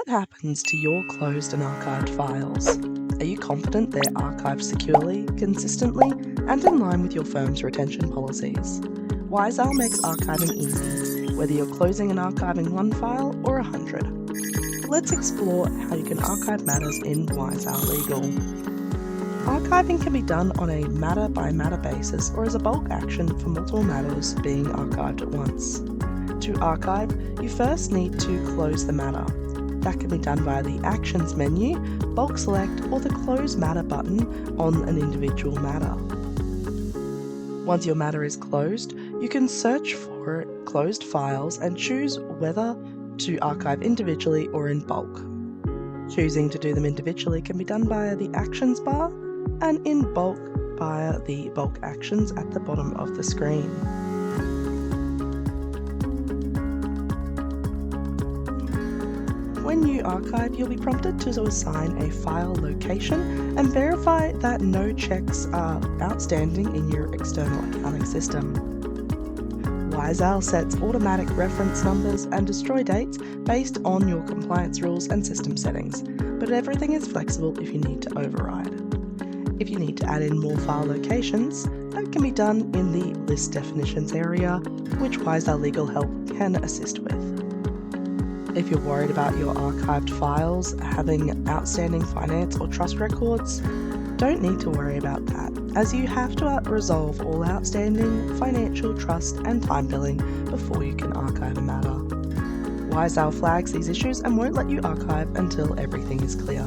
What happens to your closed and archived files? Are you confident they're archived securely, consistently, and in line with your firm's retention policies? YSL makes archiving easy, whether you're closing and archiving one file or 100. Let's explore how you can archive matters in YSL Legal. Archiving can be done on a matter-by-matter basis or as a bulk action for multiple matters being archived at once. To archive, you first need to close the matter. That can be done via the Actions menu, Bulk Select, or the Close Matter button on an individual matter. Once your matter is closed, you can search for closed files and choose whether to archive individually or in bulk. Choosing to do them individually can be done via the Actions bar and in bulk via the Bulk Actions at the bottom of the screen. When you archive, you'll be prompted to assign a file location and verify that no checks are outstanding in your external accounting system. YSL sets automatic reference numbers and destroy dates based on your compliance rules and system settings, but everything is flexible if you need to override. If you need to add in more file locations, that can be done in the List Definitions area, which YSL Legal Help can assist with. If you're worried about your archived files having outstanding finance or trust records, don't need to worry about that, as you have to resolve all outstanding financial, trust, and time billing before you can archive a matter. YSL flags these issues and won't let you archive until everything is clear.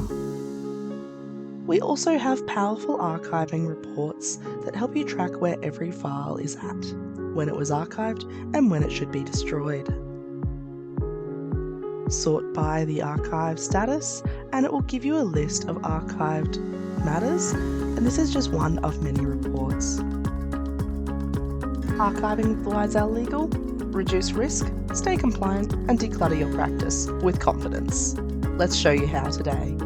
We also have powerful archiving reports that help you track where every file is at, when it was archived, and when it should be destroyed. Sort by the archive status and it will give you a list of archived matters, and this is just one of many reports. Archiving with YSL Legal? Reduce risk, stay compliant, and declutter your practice with confidence. Let's show you how today.